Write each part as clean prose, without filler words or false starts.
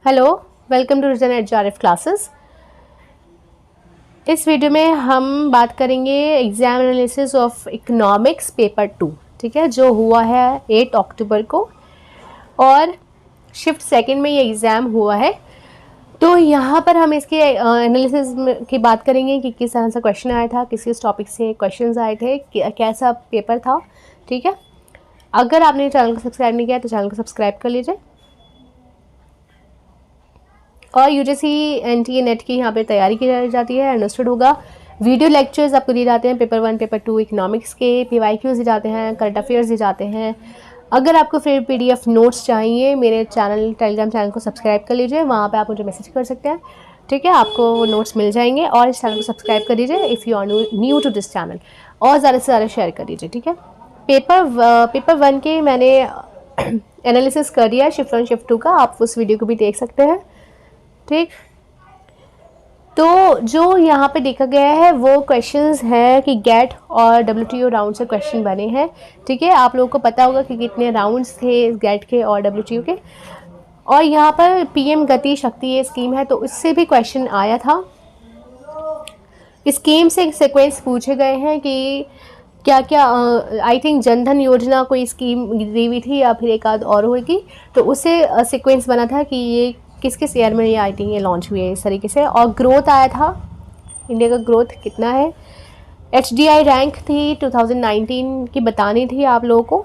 Hello, welcome to reason at JRF classes. इस video में हम बात करेंगे exam analysis of economics paper 2, ठीक है, जो हुआ है 8 अक्टूबर को और शिफ्ट सेकंड में ये एग्ज़ाम हुआ है। तो यहाँ पर हम इसके एनालिसिस की बात करेंगे कि किस तरह से क्वेश्चन आया था, किस किस टॉपिक से क्वेश्चंस आए थे, कैसा पेपर था, ठीक है। अगर आपने चैनल को सब्सक्राइब नहीं किया तो चैनल को सब्सक्राइब कर लीजिए और UGC NTA नेट की यहाँ पे तैयारी की जाती है, अंडरस्टूड होगा। वीडियो लेक्चर्स आपको दिए जाते हैं पेपर 1 पेपर 2 इकोनॉमिक्स के, PYQs दिए जाते हैं, करंट अफेयर्स दिए जाते हैं। अगर आपको फिर PDF नोट्स चाहिए, मेरे टेलीग्राम चैनल को सब्सक्राइब कर लीजिए, वहाँ पे आप मुझे मैसेज कर सकते हैं, ठीक है। आपको वो नोट्स मिल जाएंगे और इस चैनल को सब्सक्राइब कर दीजिए if you are new to this channel, और ज़्यादा से ज़्यादा शेयर कर दीजिए, ठीक है। पेपर 1 के मैंने एनालिसिस कर दिया शिफ्ट 1 शिफ्ट 2 का, आप उस वीडियो को भी देख सकते हैं, ठीक। तो जो यहाँ पे देखा गया है वो क्वेश्चंस हैं कि गेट और WTO राउंड से क्वेश्चन बने हैं, ठीक है। आप लोगों को पता होगा कि कितने राउंड्स थे गेट के और WTO के, और यहाँ पर PM गति शक्ति ये स्कीम है तो उससे भी क्वेश्चन आया था। स्कीम से सीक्वेंस पूछे गए हैं कि क्या क्या, आई थिंक जनधन योजना कोई स्कीम दी हुई थी या फिर एक आध और होगी, तो उससे सीक्वेंस बना था कि ये किस किस ईयर में ये आई थिंक ये लॉन्च हुई है इस तरीके से। और ग्रोथ आया था, इंडिया का ग्रोथ कितना है। HDI रैंक थी 2019 की, बतानी थी आप लोगों को,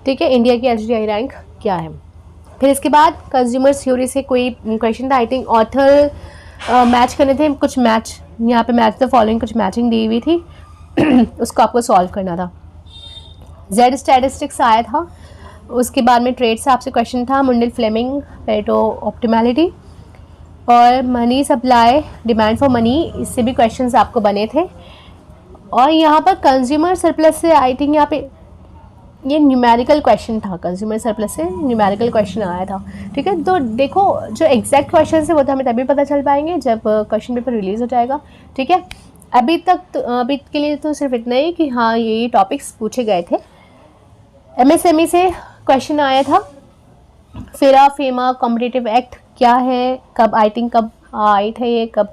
ठीक है, इंडिया की HDI रैंक क्या है। फिर इसके बाद कंज्यूमर थ्योरी से कोई क्वेश्चन था, आई थिंक ऑथर मैच करने थे, कुछ मैच यहाँ पे मैच द फॉलोइंग कुछ मैचिंग दी हुई थी उसको आपको सॉल्व करना था। जेड स्टैटिस्टिक्स आया था। उसके बाद में ट्रेड से आपसे क्वेश्चन था, मुंडल फ्लेमिंग पेरेटो ऑप्टिमैलिटी, और money supply demand for money, इससे भी क्वेश्चंस आपको बने थे। और यहाँ पर कंज्यूमर सरप्लस से आई थिंक यहाँ पे ये न्यूमेरिकल क्वेश्चन था, कंज्यूमर सरप्लस से न्यूमेरिकल क्वेश्चन आया था, ठीक है। तो देखो जो एग्जैक्ट क्वेश्चन है वो तो हमें तभी पता चल पाएंगे जब क्वेश्चन पेपर रिलीज़ हो जाएगा, ठीक है। अभी के लिए तो सिर्फ इतना ही कि हाँ ये टॉपिक्स पूछे गए थे। MSME से क्वेश्चन आया था, फेरा फेमा कॉम्पिटिटिव एक्ट क्या है, कब आई थिंक कब आए थे ये, कब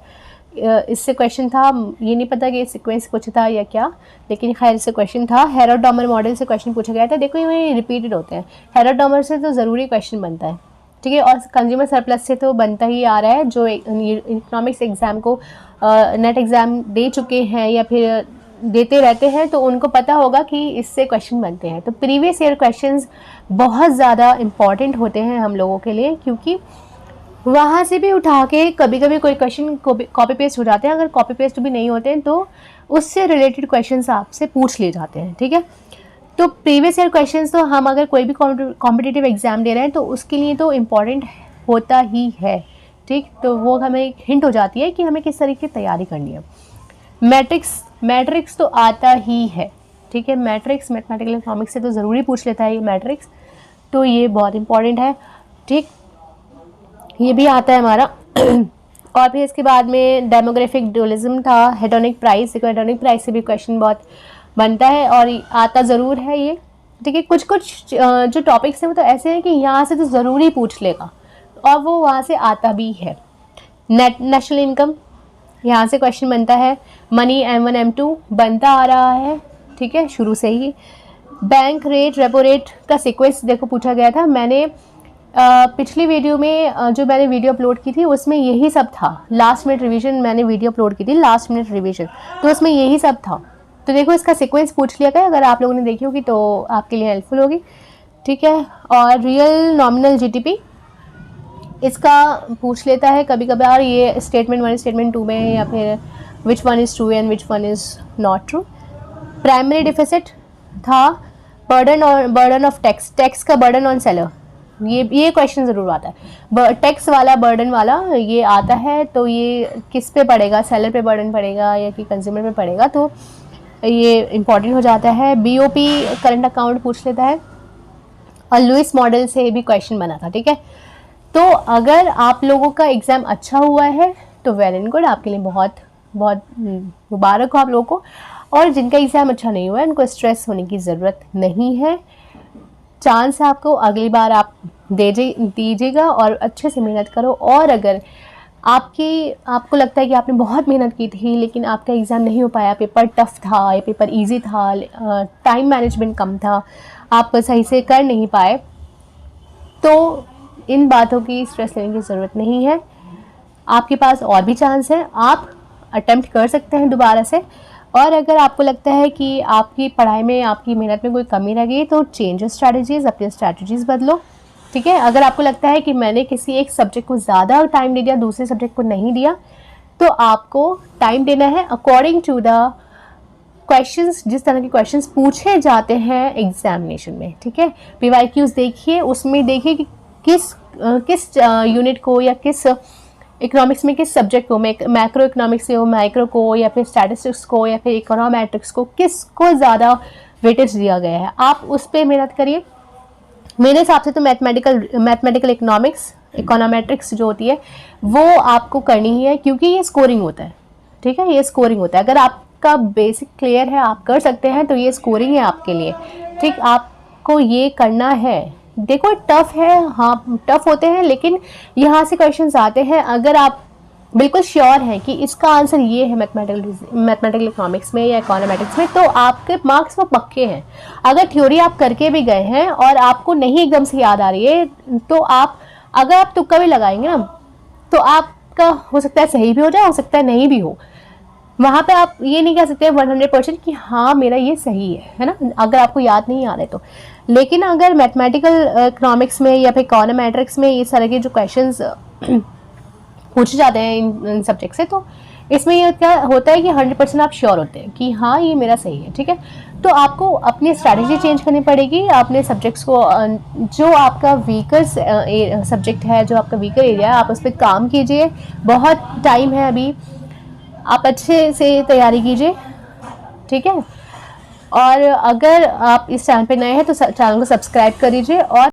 इससे क्वेश्चन था, ये नहीं पता कि सीक्वेंस कुछ था या क्या, लेकिन खैर इससे क्वेश्चन था। हेरोडॉमर मॉडल से क्वेश्चन पूछा गया था। देखो ये रिपीटेड होते हैं, हेरोडॉमर से तो ज़रूरी क्वेश्चन बनता है, ठीक है, और कंज्यूमर सरप्लस से तो बनता ही आ रहा है। जो इकोनॉमिक्स एग्ज़ाम को नेट एग्ज़ाम दे चुके हैं या फिर देते रहते हैं तो उनको पता होगा कि इससे क्वेश्चन बनते हैं। तो प्रीवियस ईयर क्वेश्चंस बहुत ज़्यादा इम्पॉर्टेंट होते हैं हम लोगों के लिए, क्योंकि वहाँ से भी उठा के कभी कभी कोई क्वेश्चन कॉपी पेस्ट हो जाते हैं, अगर कॉपी पेस्ट भी नहीं होते हैं तो उससे रिलेटेड क्वेश्चंस आपसे पूछ लिए जाते हैं, ठीक है। तो प्रीवियस ईयर क्वेश्चंस तो हम अगर कोई भी कॉम्पिटिटिव एग्ज़ाम दे रहे हैं तो उसके लिए तो इम्पॉर्टेंट होता ही है, ठीक। तो वो हमें एक हिंट हो जाती है कि हमें किस तरीके की तैयारी करनी है। मैट्रिक्स तो आता ही है, ठीक है, मैट्रिक्स मैथमेटिकल इकोनॉमिक्स से तो ज़रूरी पूछ लेता है ये मैट्रिक्स, तो ये बहुत इंपॉर्टेंट है, ठीक, ये भी आता है हमारा। और फिर इसके बाद में डेमोग्राफिक ड्यूअलिज्म था, हेडोनिक प्राइस, देखो हेडोनिक प्राइस से भी क्वेश्चन बहुत बनता है और आता ज़रूर है ये, ठीक है। कुछ कुछ जो टॉपिक्स हैं वो तो ऐसे हैं कि यहाँ से तो ज़रूरी पूछ लेगा और वो वहाँ से आता भी है। नेशनल इनकम, यहाँ से क्वेश्चन बनता है। मनी M1 M2 बनता आ रहा है, ठीक है, शुरू से ही। बैंक रेट रेपो रेट का सीक्वेंस देखो पूछा गया था। मैंने पिछली वीडियो में जो मैंने वीडियो अपलोड की थी उसमें यही सब था। लास्ट मिनट रिवीजन मैंने वीडियो अपलोड की थी, लास्ट मिनट रिवीजन, तो उसमें यही सब था। तो देखो इसका सीक्वेंस पूछ लिया गया, अगर आप लोगों ने देखी होगी तो आपके लिए हेल्पफुल होगी, ठीक है। और रियल नॉमिनल GDP इसका पूछ लेता है कभी कभार, ये स्टेटमेंट 1 स्टेटमेंट 2 में, या फिर which one is true and which one is not true. Primary deficit था, बर्डन ऑफ टैक्स का बर्डन ऑन सेलर, ये क्वेश्चन ज़रूर आता है। टैक्स वाला बर्डन वाला ये आता है, तो ये किस पे पड़ेगा, सेलर पे बर्डन पड़ेगा या कि कंज्यूमर पे पड़ेगा, तो ये इंपॉर्टेंट हो जाता है। BOP करंट अकाउंट पूछ लेता है, और लुइस मॉडल से भी क्वेश्चन बना था, ठीक है। तो अगर आप लोगों का एग्ज़ाम अच्छा हुआ है तो वेल एंड गुड, आपके लिए बहुत बहुत मुबारक हो आप लोगों को, और जिनका एग्ज़ाम अच्छा नहीं हुआ है उनको स्ट्रेस होने की ज़रूरत नहीं है, चांस है आपको, अगली बार आप दीजिएगा और अच्छे से मेहनत करो। और अगर आपको लगता है कि आपने बहुत मेहनत की थी लेकिन आपका एग्ज़ाम नहीं हो पाया, पेपर टफ था या पेपर इजी था, टाइम मैनेजमेंट कम था, आप सही से कर नहीं पाए, तो इन बातों की स्ट्रेस लेने की ज़रूरत नहीं है। आपके पास और भी चांस है, आप अटेम्प्ट कर सकते हैं दोबारा से। और अगर आपको लगता है कि आपकी पढ़ाई में, आपकी मेहनत में कोई कमी रह गई, तो चेंज स्ट्रैटेजीज़, अपनी स्ट्रैटेजीज़ बदलो, ठीक है। अगर आपको लगता है कि मैंने किसी एक सब्जेक्ट को ज़्यादा टाइम दे दिया, दूसरे सब्जेक्ट को नहीं दिया, तो आपको टाइम देना है अकॉर्डिंग टू द क्वेश्चंस, जिस तरह के क्वेश्चंस पूछे जाते हैं एग्जामिनेशन में, ठीक है। PYQs देखिए, उसमें देखिए कि किस यूनिट को या किस इकोनॉमिक्स में किस सब्जेक्ट को, मैक्रो इकोनॉमिक्स से हो, माइक्रो को, या फिर स्टैटिस्टिक्स को, या फिर इकोनॉमेट्रिक्स को, किसको ज़्यादा वेटेज दिया गया है, आप उस पर मेहनत करिए। मेरे हिसाब से तो मैथमेटिकल इकोनॉमिक्स, इकोनॉमेट्रिक्स जो होती है वो आपको करनी ही है, क्योंकि ये स्कोरिंग होता है, ठीक है, ये स्कोरिंग होता है। अगर आपका बेसिक क्लियर है, आप कर सकते हैं, तो ये स्कोरिंग है आपके लिए, ठीक। आपको ये करना है। देखो टफ है, हाँ टफ होते हैं, लेकिन यहाँ से क्वेश्चंस आते हैं। अगर आप बिल्कुल श्योर हैं कि इसका आंसर ये है मैथमेटिकल इकोनॉमिक्स में या इकोनॉमेटिक्स में, तो आपके मार्क्स वो पक्के हैं। अगर थ्योरी आप करके भी गए हैं और आपको नहीं एकदम से याद आ रही है, तो अगर आप तुक्का भी लगाएंगे ना, तो आपका हो सकता है सही भी हो जाए, हो सकता है नहीं भी हो। वहाँ पे आप ये नहीं कह सकते 100% कि हाँ मेरा ये सही है ना, अगर आपको याद नहीं आ रहे तो। लेकिन अगर मैथमेटिकल इकोनॉमिक्स में या फिर इकोनॉमेट्रिक्स में इस तरह के जो क्वेश्चंस पूछे जाते हैं इन सब्जेक्ट से, तो इसमें ये क्या होता है कि 100% आप श्योर होते हैं कि हाँ ये मेरा सही है, ठीक है। तो आपको अपनी स्ट्रैटेजी चेंज करनी पड़ेगी, अपने सब्जेक्ट्स को, जो आपका वीकर सब्जेक्ट है, जो आपका वीकर एरिया है, आप उस पर काम कीजिए। बहुत टाइम है अभी, आप अच्छे से तैयारी कीजिए, ठीक है। और अगर आप इस चैनल पे नए हैं तो चैनल को सब्सक्राइब कर दीजिए। और